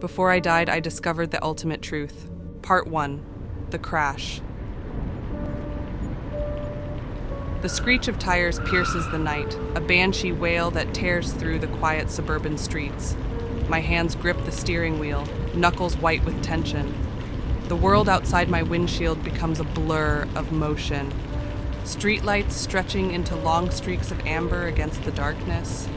Before I died, I discovered the ultimate truth. Part 1. The crash. The screech of tires pierces the night, a banshee wail that tears through the quiet suburban streets. My hands grip the steering wheel, knuckles white with tension. The world outside my windshield becomes a blur of motion. Streetlights stretching into long streaks of amber against the darkness.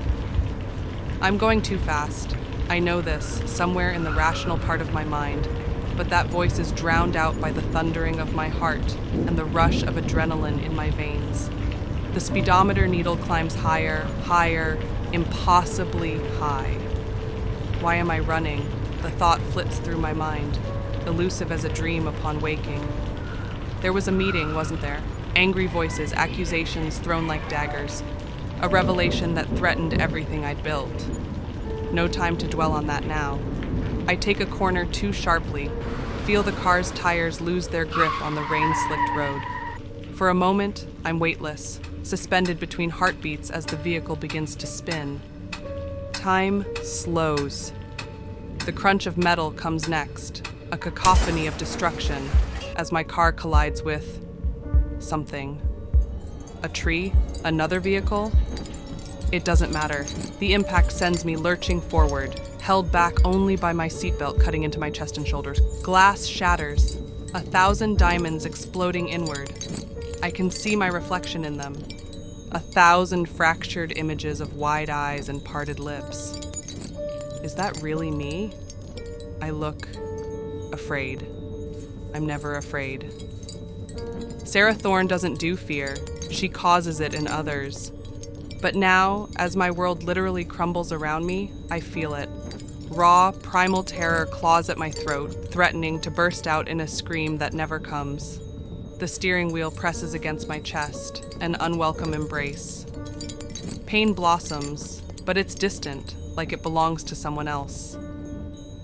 I'm going too fast. I know this, somewhere in the rational part of my mind, but that voice is drowned out by the thundering of my heart and the rush of adrenaline in my veins. The speedometer needle climbs higher, higher, impossibly high. Why am I running? The thought flits through my mind, elusive as a dream upon waking. There was a meeting, wasn't there? Angry voices, accusations thrown like daggers. A revelation that threatened everything I'd built. No time to dwell on that now. I take a corner too sharply, feel the car's tires lose their grip on the rain-slicked road. For a moment, I'm weightless, suspended between heartbeats as the vehicle begins to spin. Time slows. The crunch of metal comes next, a cacophony of destruction, as my car collides with something. A tree? Another vehicle? It doesn't matter. The impact sends me lurching forward, held back only by my seatbelt cutting into my chest and shoulders. Glass shatters, 1,000 diamonds exploding inward. I can see my reflection in them. 1,000 fractured images of wide eyes and parted lips. Is that really me? I look afraid. I'm never afraid. Sarah Thorne doesn't do fear. She causes it in others. But now, as my world literally crumbles around me, I feel it. Raw, primal terror claws at my throat, threatening to burst out in a scream that never comes. The steering wheel presses against my chest, an unwelcome embrace. Pain blossoms, but it's distant, like it belongs to someone else.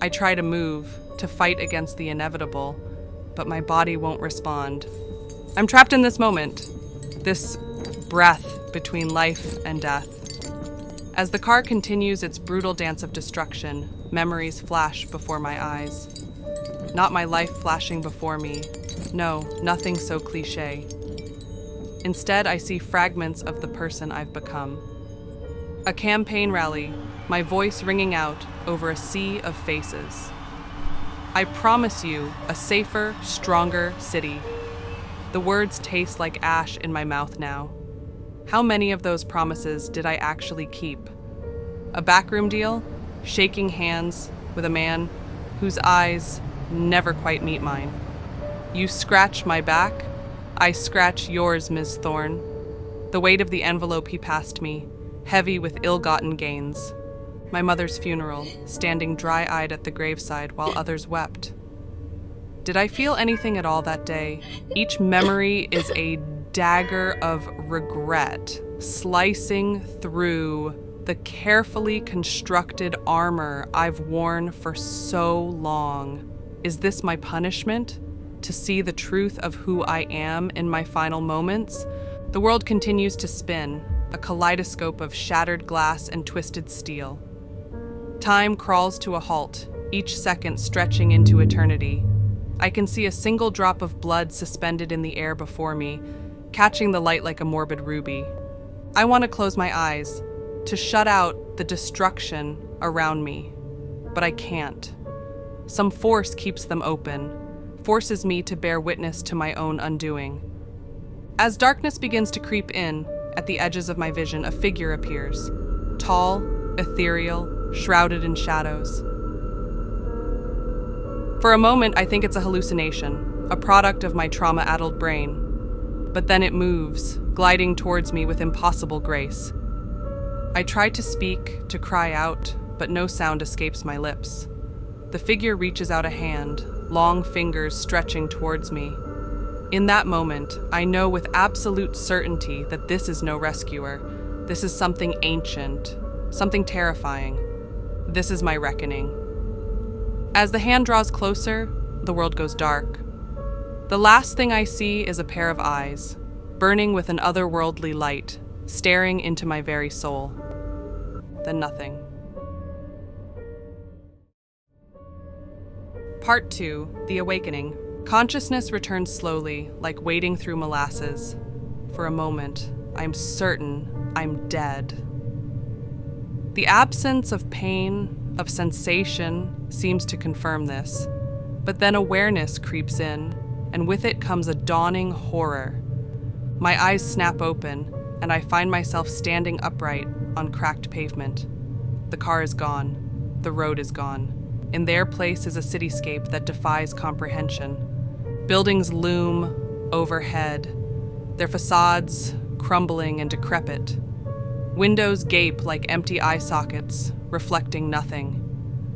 I try to move, to fight against the inevitable, but my body won't respond. I'm trapped in this moment, this breath between life and death. As the car continues its brutal dance of destruction, memories flash before my eyes. Not my life flashing before me. No, nothing so cliché. Instead, I see fragments of the person I've become. A campaign rally, my voice ringing out over a sea of faces. I promise you a safer, stronger city. The words taste like ash in my mouth now. How many of those promises did I actually keep? A backroom deal? Shaking hands with a man whose eyes never quite meet mine. You scratch my back, I scratch yours, Ms. Thorne. The weight of the envelope he passed me, heavy with ill-gotten gains. My mother's funeral, standing dry-eyed at the graveside while others wept. Did I feel anything at all that day? Each memory is a dagger of regret, slicing through the carefully constructed armor I've worn for so long. Is this my punishment? To see the truth of who I am in my final moments? The world continues to spin, a kaleidoscope of shattered glass and twisted steel. Time crawls to a halt, each second stretching into eternity. I can see a single drop of blood suspended in the air before me, catching the light like a morbid ruby. I want to close my eyes, to shut out the destruction around me, but I can't. Some force keeps them open, forces me to bear witness to my own undoing. As darkness begins to creep in, at the edges of my vision, a figure appears, tall, ethereal, shrouded in shadows. For a moment, I think it's a hallucination, a product of my trauma-addled brain. But then it moves, gliding towards me with impossible grace. I try to speak, to cry out, but no sound escapes my lips. The figure reaches out a hand, long fingers stretching towards me. In that moment, I know with absolute certainty that this is no rescuer. This is something ancient, something terrifying. This is my reckoning. As the hand draws closer, the world goes dark. The last thing I see is a pair of eyes, burning with an otherworldly light, staring into my very soul. Then nothing. Part 2, The Awakening. Consciousness returns slowly, like wading through molasses. For a moment, I'm certain I'm dead. The absence of pain, of sensation, seems to confirm this. But then awareness creeps in, and with it comes a dawning horror. My eyes snap open, and I find myself standing upright on cracked pavement. The car is gone. The road is gone. In their place is a cityscape that defies comprehension. Buildings loom overhead, their facades crumbling and decrepit. Windows gape like empty eye sockets, reflecting nothing.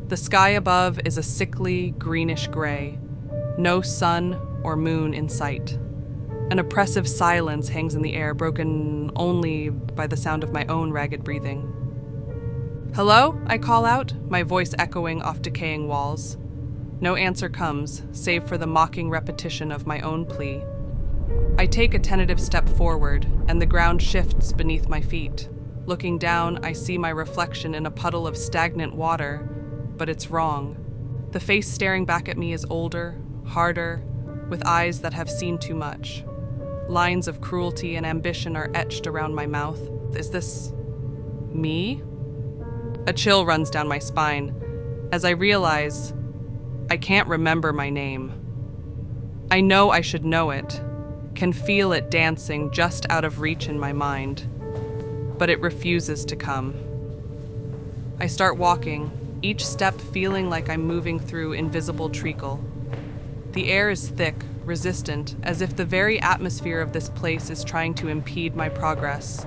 The sky above is a sickly, greenish gray. No sun or moon in sight. An oppressive silence hangs in the air, broken only by the sound of my own ragged breathing. "Hello?" I call out, my voice echoing off decaying walls. No answer comes, save for the mocking repetition of my own plea. I take a tentative step forward, and the ground shifts beneath my feet. Looking down, I see my reflection in a puddle of stagnant water, but it's wrong. The face staring back at me is older, harder, with eyes that have seen too much. Lines of cruelty and ambition are etched around my mouth. Is this me? A chill runs down my spine as I realize I can't remember my name. I know I should know it, can feel it dancing just out of reach in my mind, but it refuses to come. I start walking, each step feeling like I'm moving through invisible treacle. The air is thick, resistant, as if the very atmosphere of this place is trying to impede my progress.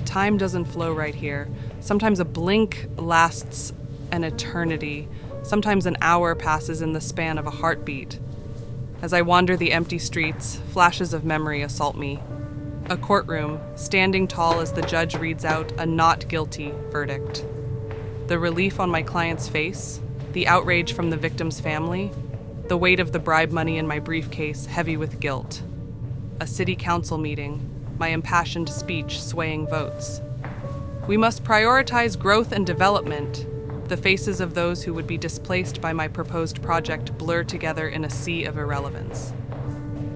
Time doesn't flow right here. Sometimes a blink lasts an eternity. Sometimes an hour passes in the span of a heartbeat. As I wander the empty streets, flashes of memory assault me. A courtroom, standing tall as the judge reads out a not guilty verdict. The relief on my client's face, the outrage from the victim's family, the weight of the bribe money in my briefcase heavy with guilt. A city council meeting, my impassioned speech swaying votes. We must prioritize growth and development. The faces of those who would be displaced by my proposed project blur together in a sea of irrelevance.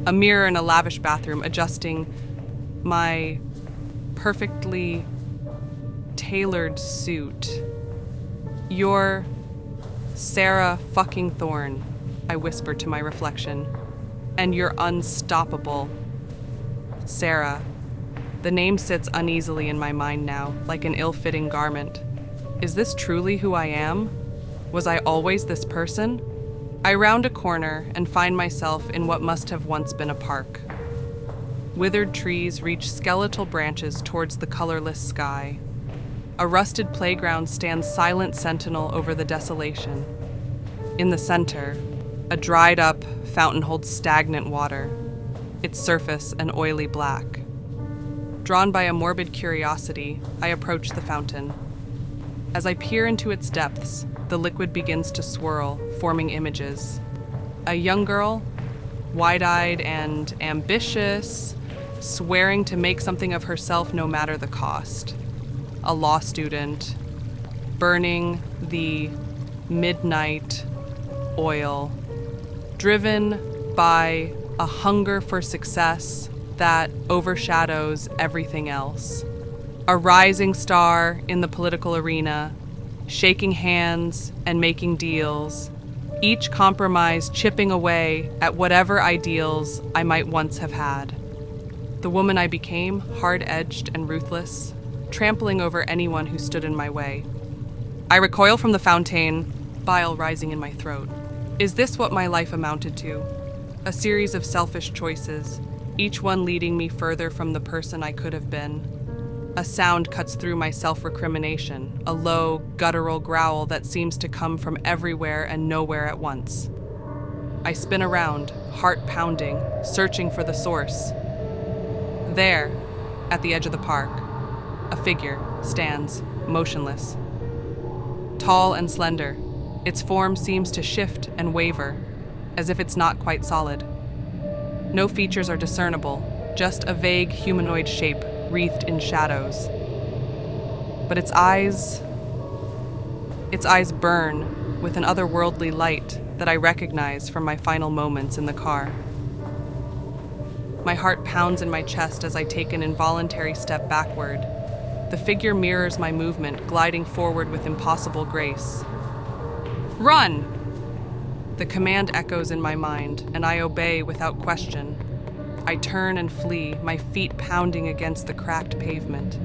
A mirror in a lavish bathroom adjusting my perfectly tailored suit. "You're Sarah fucking Thorne," I whisper to my reflection. "And you're unstoppable." Sarah. The name sits uneasily in my mind now, like an ill-fitting garment. Is this truly who I am? Was I always this person? I round a corner and find myself in what must have once been a park. Withered trees reach skeletal branches towards the colorless sky. A rusted playground stands silent sentinel over the desolation. In the center, a dried-up fountain holds stagnant water, its surface an oily black. Drawn by a morbid curiosity, I approach the fountain. As I peer into its depths, the liquid begins to swirl, forming images. A young girl, wide-eyed and ambitious, swearing to make something of herself no matter the cost. A law student, burning the midnight oil, driven by a hunger for success that overshadows everything else. A rising star in the political arena, shaking hands and making deals, each compromise chipping away at whatever ideals I might once have had. The woman I became, hard-edged and ruthless, trampling over anyone who stood in my way. I recoil from the fountain, bile rising in my throat. Is this what my life amounted to? A series of selfish choices, each one leading me further from the person I could have been. A sound cuts through my self-recrimination, a low, guttural growl that seems to come from everywhere and nowhere at once. I spin around, heart pounding, searching for the source. There, at the edge of the park, a figure stands, motionless. Tall and slender, its form seems to shift and waver, as if it's not quite solid. No features are discernible, just a vague humanoid shape wreathed in shadows. But its eyes burn with an otherworldly light that I recognize from my final moments in the car. My heart pounds in my chest as I take an involuntary step backward. The figure mirrors my movement, gliding forward with impossible grace. Run! The command echoes in my mind, and I obey without question. I turn and flee, my feet pounding against the cracked pavement.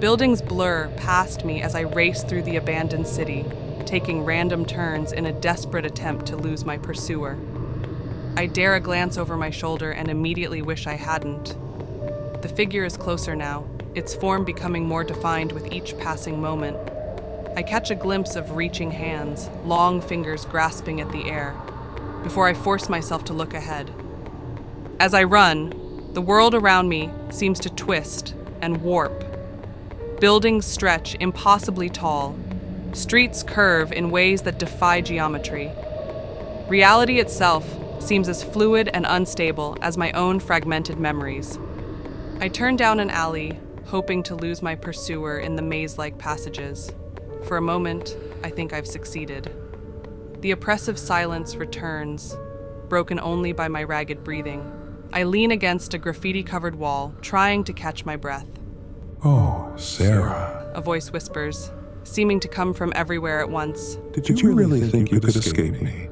Buildings blur past me as I race through the abandoned city, taking random turns in a desperate attempt to lose my pursuer. I dare a glance over my shoulder and immediately wish I hadn't. The figure is closer now, its form becoming more defined with each passing moment. I catch a glimpse of reaching hands, long fingers grasping at the air, before I force myself to look ahead. As I run, the world around me seems to twist and warp. Buildings stretch impossibly tall. Streets curve in ways that defy geometry. Reality itself seems as fluid and unstable as my own fragmented memories. I turn down an alley, hoping to lose my pursuer in the maze-like passages. For a moment, I think I've succeeded. The oppressive silence returns, broken only by my ragged breathing. I lean against a graffiti-covered wall, trying to catch my breath. "Oh, Sarah," a voice whispers, seeming to come from everywhere at once. Did you really think you could escape me?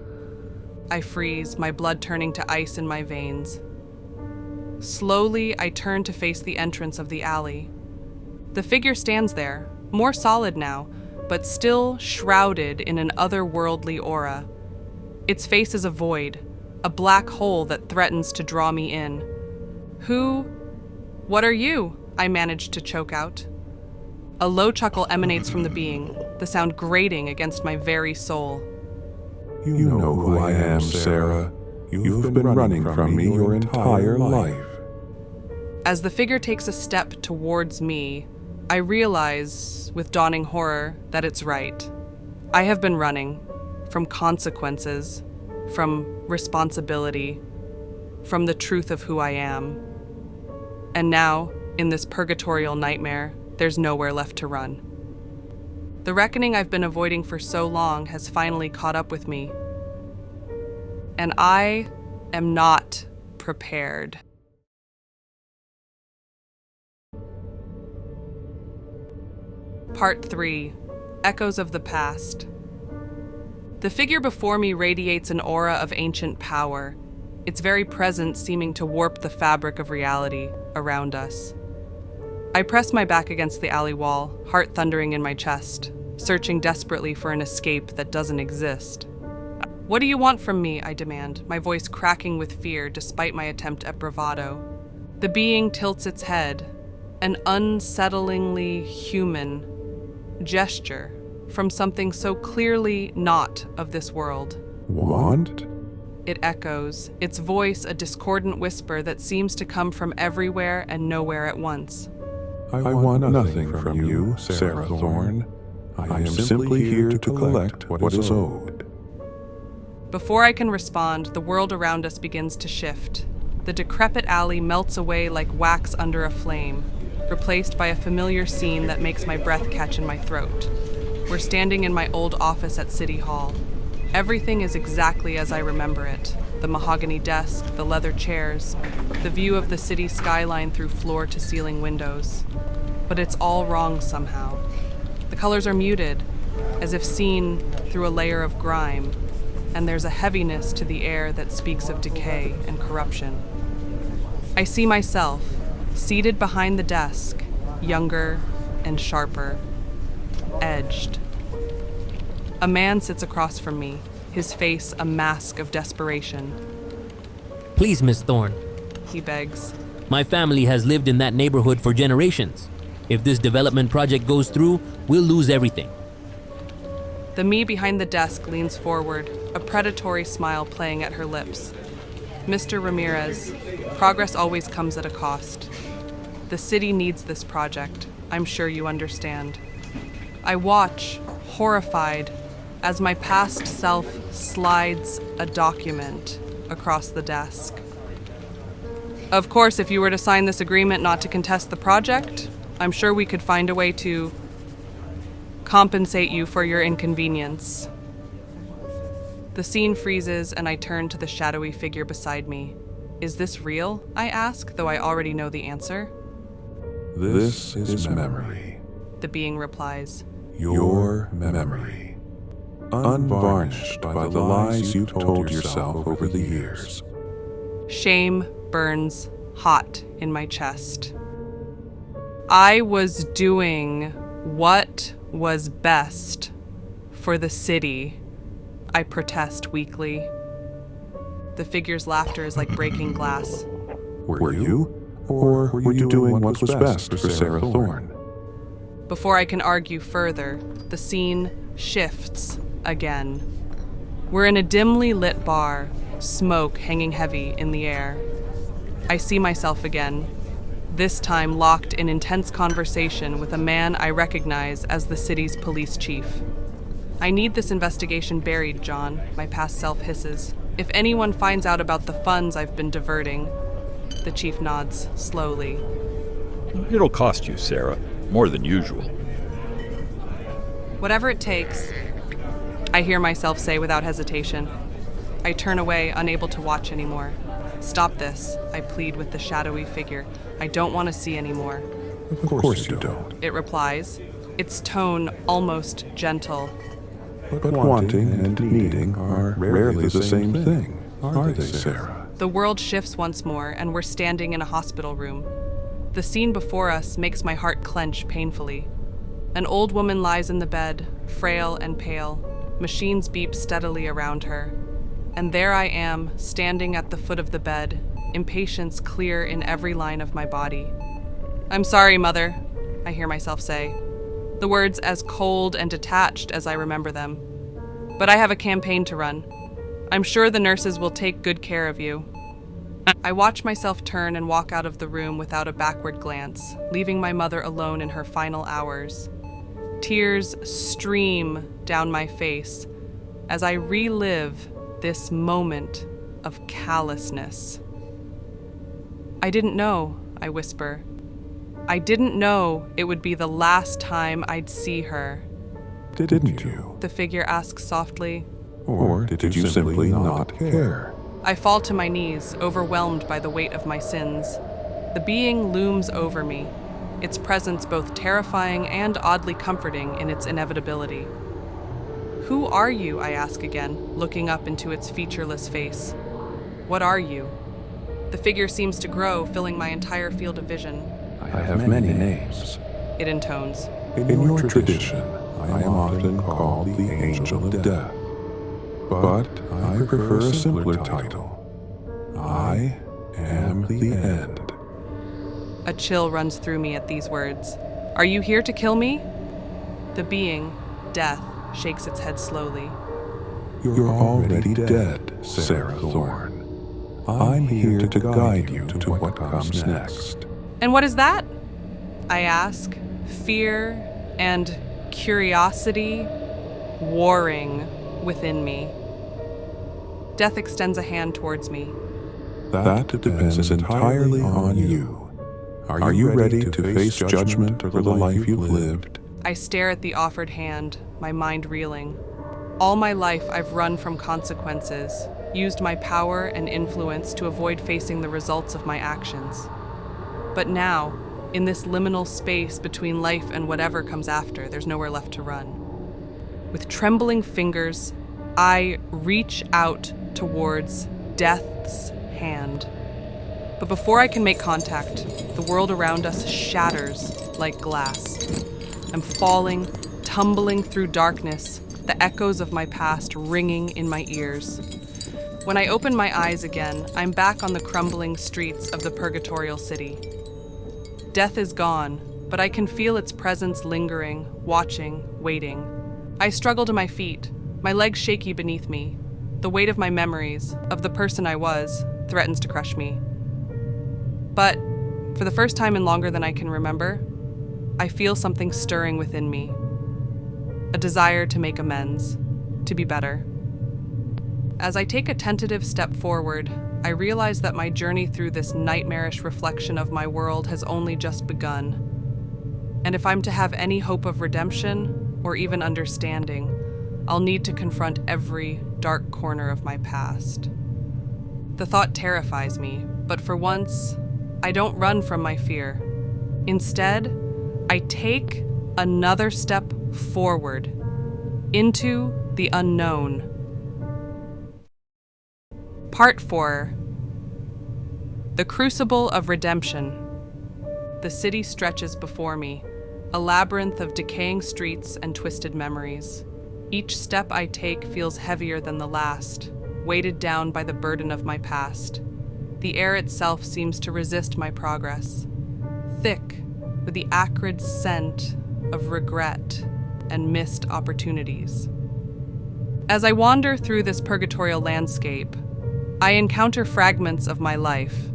I freeze, my blood turning to ice in my veins. Slowly, I turn to face the entrance of the alley. The figure stands there, more solid now, but still shrouded in an otherworldly aura. Its face is a void, a black hole that threatens to draw me in. What are you? I manage to choke out. A low chuckle emanates from the being, the sound grating against my very soul. You know who I am, Sarah. You've been running from me your entire life. As the figure takes a step towards me, I realize, with dawning horror, that it's right. I have been running from consequences, from responsibility, from the truth of who I am. And now, in this purgatorial nightmare, there's nowhere left to run. The reckoning I've been avoiding for so long has finally caught up with me. And I am not prepared. Part 3. Echoes of the Past. The figure before me radiates an aura of ancient power, its very presence seeming to warp the fabric of reality around us. I press my back against the alley wall, heart thundering in my chest, searching desperately for an escape that doesn't exist. "What do you want from me?" I demand, my voice cracking with fear despite my attempt at bravado. The being tilts its head, an unsettlingly human gesture from something so clearly not of this world. "Want?" It echoes, its voice a discordant whisper that seems to come from everywhere and nowhere at once. I want nothing from you, Sarah Thorne. I am simply here to collect what is owed. Before I can respond, the world around us begins to shift. The decrepit alley melts away like wax under a flame, replaced by a familiar scene that makes my breath catch in my throat. We're standing in my old office at City Hall. Everything is exactly as I remember it. The mahogany desk, the leather chairs, the view of the city skyline through floor-to-ceiling windows. But it's all wrong somehow. The colors are muted, as if seen through a layer of grime, and there's a heaviness to the air that speaks of decay and corruption. I see myself, seated behind the desk, younger and sharper, edged. A man sits across from me, his face a mask of desperation. "Please, Miss Thorne," he begs. "My family has lived in that neighborhood for generations. If this development project goes through, we'll lose everything." The me behind the desk leans forward, a predatory smile playing at her lips. "Mr. Ramirez, progress always comes at a cost. The city needs this project. I'm sure you understand." I watch, horrified, as my past self slides a document across the desk. "Of course, if you were to sign this agreement not to contest the project, I'm sure we could find a way to compensate you for your inconvenience." The scene freezes, and I turn to the shadowy figure beside me. Is this real? I ask, though I already know the answer. This is memory. The being replies. Your memory. Unvarnished by the lies you told yourself over the years. Shame burns hot in my chest. I was doing what was best for the city, I protest weakly. The figure's laughter is like breaking glass. Were you? Or were you doing what was best for Sarah Thorne? Before I can argue further, the scene shifts again. We're in a dimly lit bar, smoke hanging heavy in the air. I see myself again, this time locked in intense conversation with a man I recognize as the city's police chief. I need this investigation buried, John, my past self hisses. If anyone finds out about the funds I've been diverting. The chief nods slowly. It'll cost you, Sarah, more than usual. Whatever it takes, I hear myself say without hesitation. I turn away, unable to watch anymore. Stop this, I plead with the shadowy figure. I don't want to see anymore. Of course you don't. It replies, its tone almost gentle. But wanting and needing are rarely the same thing, are they, Sarah? The world shifts once more, and we're standing in a hospital room. The scene before us makes my heart clench painfully. An old woman lies in the bed, frail and pale. Machines beep steadily around her. And there I am, standing at the foot of the bed, impatience clear in every line of my body. I'm sorry, Mother, I hear myself say, the words as cold and detached as I remember them. But I have a campaign to run. I'm sure the nurses will take good care of you. I watch myself turn and walk out of the room without a backward glance, leaving my mother alone in her final hours. Tears stream down my face as I relive this moment of callousness. I didn't know, I whisper. I didn't know it would be the last time I'd see her. Didn't you? The figure asks softly. Or did you simply not care? I fall to my knees, overwhelmed by the weight of my sins. The being looms over me, its presence both terrifying and oddly comforting in its inevitability. Who are you? I ask again, looking up into its featureless face. What are you? The figure seems to grow, filling my entire field of vision. I have many names. It intones. In your tradition, I am often called the Angel of Death. But I prefer a simpler title. I am the End. A chill runs through me at these words. Are you here to kill me? The being, Death, shakes its head slowly. You're already dead, Sarah Thorne. I'm here to guide you to what comes next. And what is that? I ask, fear and curiosity warring within me. Death extends a hand towards me. That depends entirely on you. Are you ready to face judgment for the life you've lived? I stare at the offered hand, my mind reeling. All my life I've run from consequences, used my power and influence to avoid facing the results of my actions. But now, in this liminal space between life and whatever comes after, there's nowhere left to run. With trembling fingers, I reach out towards Death's hand. But before I can make contact, the world around us shatters like glass. I'm falling, tumbling through darkness, the echoes of my past ringing in my ears. When I open my eyes again, I'm back on the crumbling streets of the purgatorial city. Death is gone, but I can feel its presence lingering, watching, waiting. I struggle to my feet, my legs shaky beneath me. The weight of my memories, of the person I was, threatens to crush me. But, for the first time in longer than I can remember, I feel something stirring within me. A desire to make amends, to be better. As I take a tentative step forward, I realize that my journey through this nightmarish reflection of my world has only just begun. And if I'm to have any hope of redemption, or even understanding, I'll need to confront every dark corner of my past. The thought terrifies me, but for once, I don't run from my fear. Instead, I take another step forward into the unknown. Part 4. The Crucible of Redemption. The city stretches before me, a labyrinth of decaying streets and twisted memories. Each step I take feels heavier than the last, weighted down by the burden of my past. The air itself seems to resist my progress, thick with the acrid scent of regret and missed opportunities. As I wander through this purgatorial landscape, I encounter fragments of my life,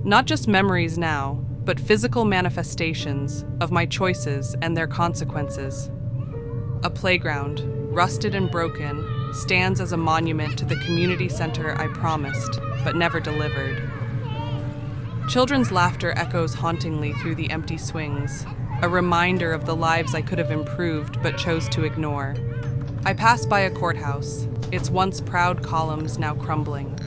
not just memories now, but physical manifestations of my choices and their consequences. A playground, rusted and broken, stands as a monument to the community center I promised, but never delivered. Children's laughter echoes hauntingly through the empty swings, a reminder of the lives I could have improved but chose to ignore. I pass by a courthouse, its once proud columns now crumbling.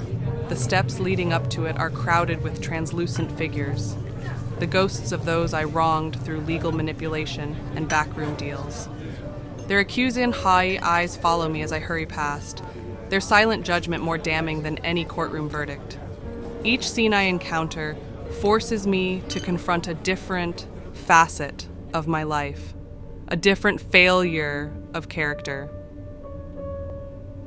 The steps leading up to it are crowded with translucent figures, the ghosts of those I wronged through legal manipulation and backroom deals. Their accusing high eyes follow me as I hurry past, their silent judgment more damning than any courtroom verdict. Each scene I encounter forces me to confront a different facet of my life, a different failure of character.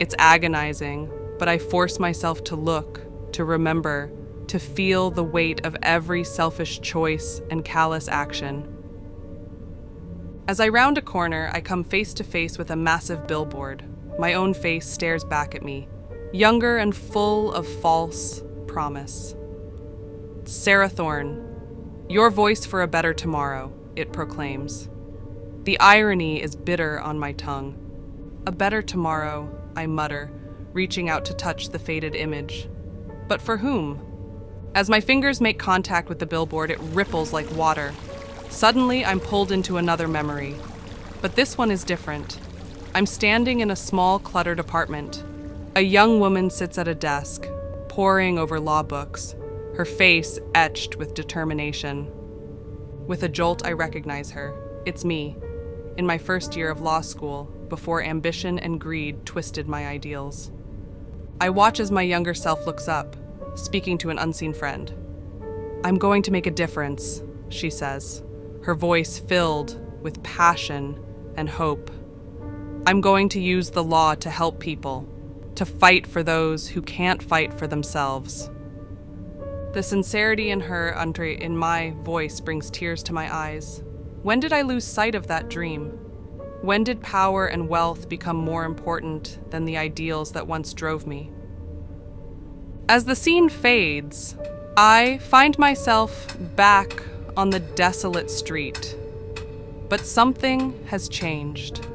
It's agonizing, but I force myself to look, to remember, to feel the weight of every selfish choice and callous action. As I round a corner, I come face to face with a massive billboard. My own face stares back at me, younger and full of false promise. Sarah Thorne, your voice for a better tomorrow, it proclaims. The irony is bitter on my tongue. A better tomorrow, I mutter, reaching out to touch the faded image. But for whom? As my fingers make contact with the billboard, it ripples like water. Suddenly, I'm pulled into another memory. But this one is different. I'm standing in a small, cluttered apartment. A young woman sits at a desk, poring over law books, her face etched with determination. With a jolt, I recognize her. It's me, in my first year of law school, before ambition and greed twisted my ideals. I watch as my younger self looks up, speaking to an unseen friend. "I'm going to make a difference," she says, her voice filled with passion and hope. "I'm going to use the law to help people, to fight for those who can't fight for themselves." The sincerity in in my voice brings tears to my eyes. When did I lose sight of that dream? When did power and wealth become more important than the ideals that once drove me? As the scene fades, I find myself back on the desolate street. But something has changed.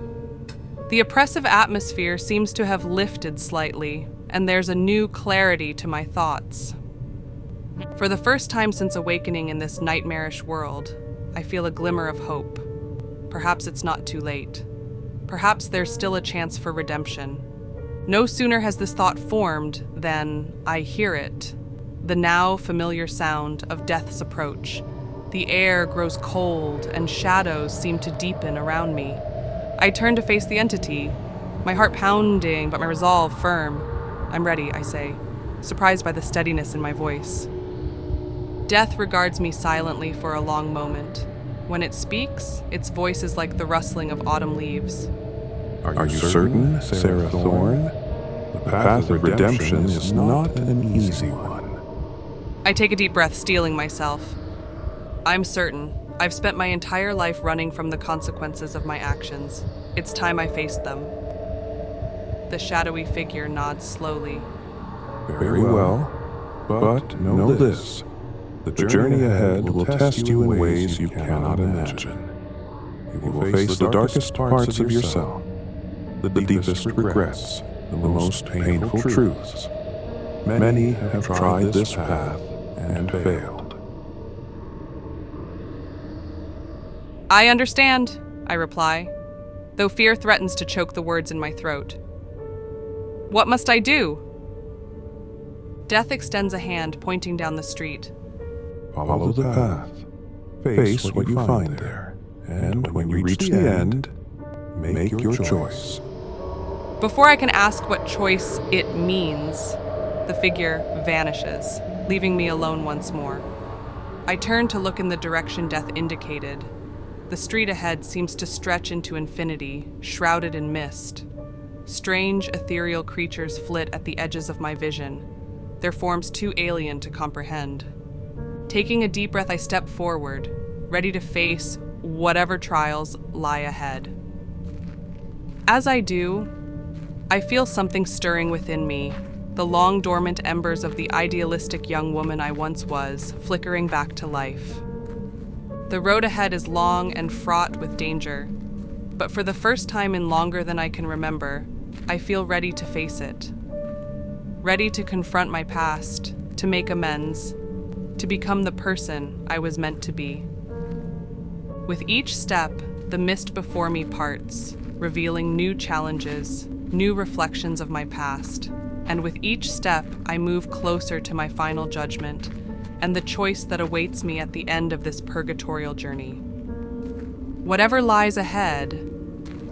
The oppressive atmosphere seems to have lifted slightly, and there's a new clarity to my thoughts. For the first time since awakening in this nightmarish world, I feel a glimmer of hope. Perhaps it's not too late. Perhaps there's still a chance for redemption. No sooner has this thought formed than I hear it, the now familiar sound of death's approach. The air grows cold and shadows seem to deepen around me. I turn to face the entity, my heart pounding but my resolve firm. "I'm ready," I say, surprised by the steadiness in my voice. Death regards me silently for a long moment. When it speaks, its voice is like the rustling of autumn leaves. Are you certain, Sarah Thorne? The path of redemption is not an easy one. I take a deep breath, steeling myself. I'm certain. I've spent my entire life running from the consequences of my actions. It's time I faced them. The shadowy figure nods slowly. Very well, but know this. The journey ahead will test you in ways you cannot imagine. You will face the darkest parts of yourself, the deepest regrets, the most painful truths. Many have tried this path and failed. I understand, I reply, though fear threatens to choke the words in my throat. What must I do? Death extends a hand, pointing down the street. Follow the path. Face what you find there. And when you reach the end, make your choice. Before I can ask what choice it means, the figure vanishes, leaving me alone once more. I turn to look in the direction death indicated. The street ahead seems to stretch into infinity, shrouded in mist. Strange, ethereal creatures flit at the edges of my vision, their forms too alien to comprehend. Taking a deep breath, I step forward, ready to face whatever trials lie ahead. As I do, I feel something stirring within me, the long dormant embers of the idealistic young woman I once was, flickering back to life. The road ahead is long and fraught with danger, but for the first time in longer than I can remember, I feel ready to face it. Ready to confront my past, to make amends, to become the person I was meant to be. With each step, the mist before me parts, revealing new challenges, new reflections of my past. And with each step, I move closer to my final judgment and the choice that awaits me at the end of this purgatorial journey. Whatever lies ahead,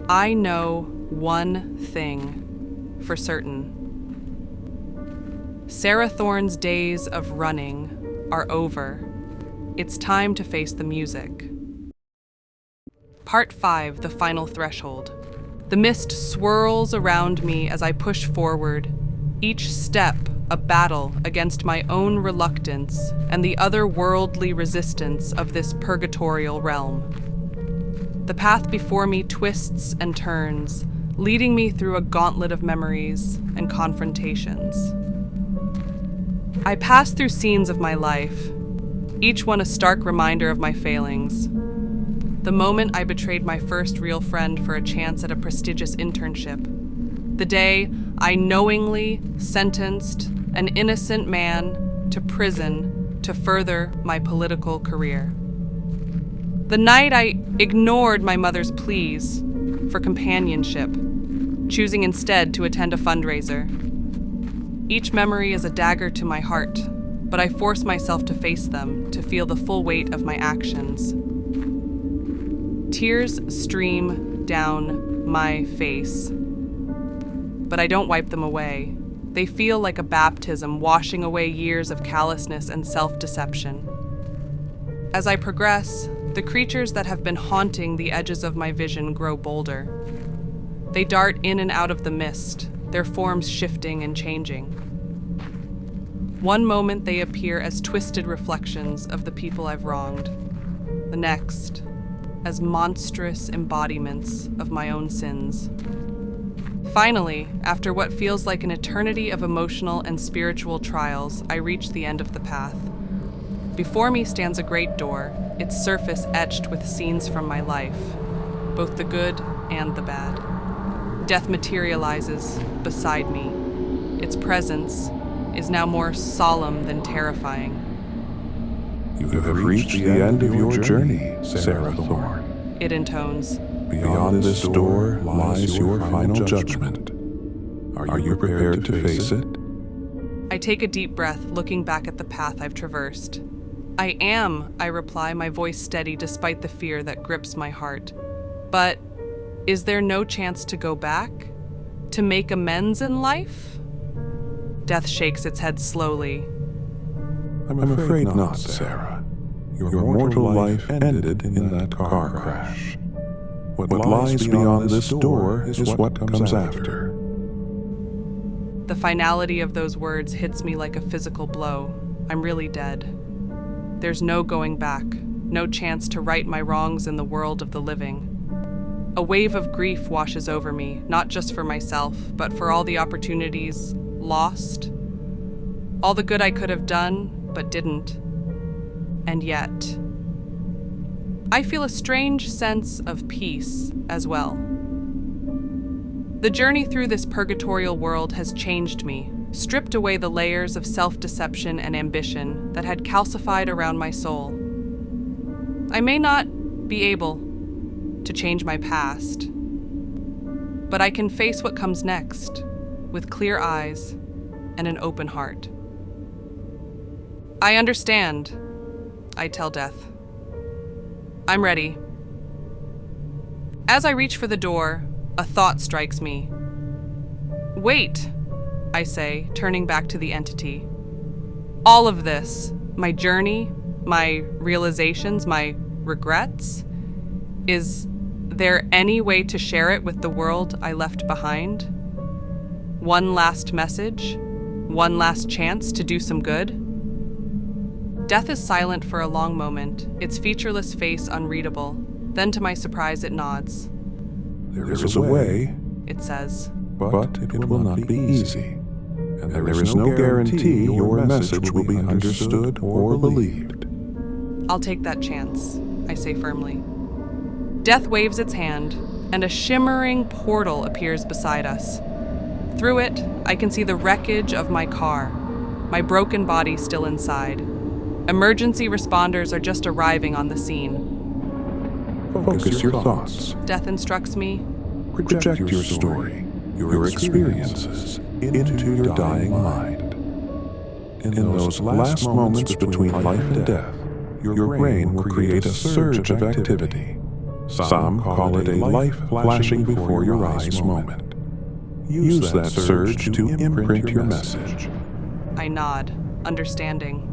I know one thing for certain. Sarah Thorne's days of running are over. It's time to face the music. Part 5, the final threshold. The mist swirls around me as I push forward, each step a battle against my own reluctance and the otherworldly resistance of this purgatorial realm. The path before me twists and turns, leading me through a gauntlet of memories and confrontations. I pass through scenes of my life, each one a stark reminder of my failings. The moment I betrayed my first real friend for a chance at a prestigious internship. The day I knowingly sentenced an innocent man to prison to further my political career. The night I ignored my mother's pleas for companionship, choosing instead to attend a fundraiser. Each memory is a dagger to my heart, but I force myself to face them to feel the full weight of my actions. Tears stream down my face, but I don't wipe them away. They feel like a baptism, washing away years of callousness and self-deception. As I progress, the creatures that have been haunting the edges of my vision grow bolder. They dart in and out of the mist, their forms shifting and changing. One moment they appear as twisted reflections of the people I've wronged. The next, as monstrous embodiments of my own sins. Finally, after what feels like an eternity of emotional and spiritual trials, I reach the end of the path. Before me stands a great door, its surface etched with scenes from my life, both the good and the bad. Death materializes beside me. Its presence is now more solemn than terrifying. You have reached the end of your journey, Sarah Thorne. It intones. Beyond this door lies your final judgment. Are you prepared to face it? I take a deep breath, looking back at the path I've traversed. I am, I reply, my voice steady despite the fear that grips my heart. But is there no chance to go back? To make amends in life? Death shakes its head slowly. I'm afraid not, Sarah. Your mortal life ended in that car crash. What lies beyond this door is what comes after. The finality of those words hits me like a physical blow. I'm really dead. There's no going back, no chance to right my wrongs in the world of the living. A wave of grief washes over me, not just for myself, but for all the opportunities lost, all the good I could have done, but didn't. And yet, I feel a strange sense of peace as well. The journey through this purgatorial world has changed me, stripped away the layers of self-deception and ambition that had calcified around my soul. I may not be able to change my past, but I can face what comes next with clear eyes and an open heart. I understand, I tell Death. I'm ready. As I reach for the door, a thought strikes me. Wait, I say, turning back to the entity. All of this, my journey, my realizations, my regrets, is there any way to share it with the world I left behind? One last message? One last chance to do some good? Death is silent for a long moment, its featureless face unreadable. Then, to my surprise, it nods. There is a way, It says, but it will not be easy. And there is no guarantee your message will be understood or believed. I'll take that chance, I say firmly. Death waves its hand, and a shimmering portal appears beside us. Through it, I can see the wreckage of my car, my broken body still inside. Emergency responders are just arriving on the scene. Focus your thoughts. Death instructs me. Project your story, your experiences, into your dying mind. In those last moments between life and death, your brain will create a surge of activity. Some call it a life flashing before your eyes moment. Use that surge to imprint your message. I nod, understanding.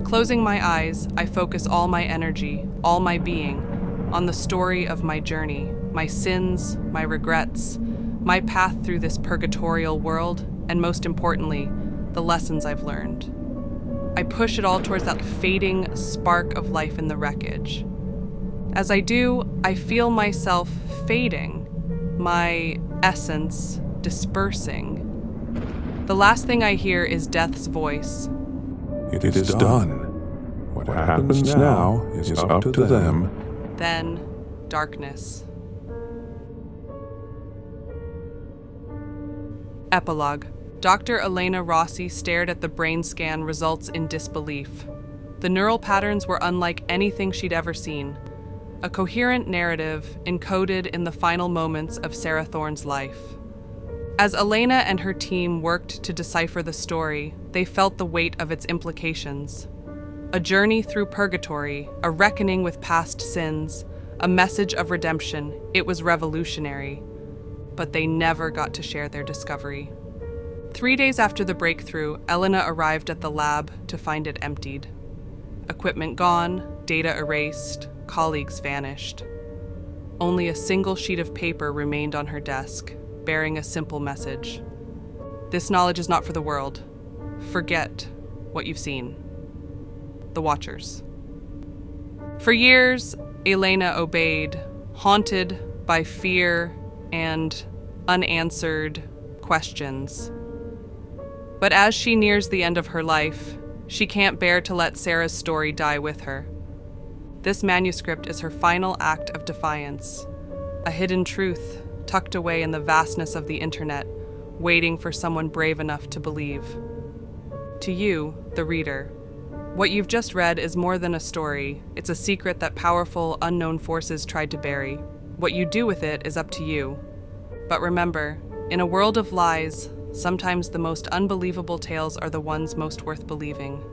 Closing my eyes, I focus all my energy, all my being, on the story of my journey, my sins, my regrets, my path through this purgatorial world, and most importantly, the lessons I've learned. I push it all towards that fading spark of life in the wreckage. As I do, I feel myself fading, my essence dispersing. The last thing I hear is Death's voice. It is done. What happens now is up to them. Then, darkness. Epilogue. Dr. Elena Rossi stared at the brain scan results in disbelief. The neural patterns were unlike anything she'd ever seen. A coherent narrative encoded in the final moments of Sarah Thorne's life. As Elena and her team worked to decipher the story, they felt the weight of its implications. A journey through purgatory, a reckoning with past sins, a message of redemption. It was revolutionary. But they never got to share their discovery. 3 days after the breakthrough, Elena arrived at the lab to find it emptied. Equipment gone, data erased, colleagues vanished. Only a single sheet of paper remained on her desk, bearing a simple message. This knowledge is not for the world. Forget what you've seen. The Watchers. For years, Elena obeyed, haunted by fear and unanswered questions. But as she nears the end of her life, she can't bear to let Sarah's story die with her. This manuscript is her final act of defiance, a hidden truth tucked away in the vastness of the internet, waiting for someone brave enough to believe. To you, the reader, what you've just read is more than a story. It's a secret that powerful, unknown forces tried to bury. What you do with it is up to you. But remember, in a world of lies, sometimes the most unbelievable tales are the ones most worth believing.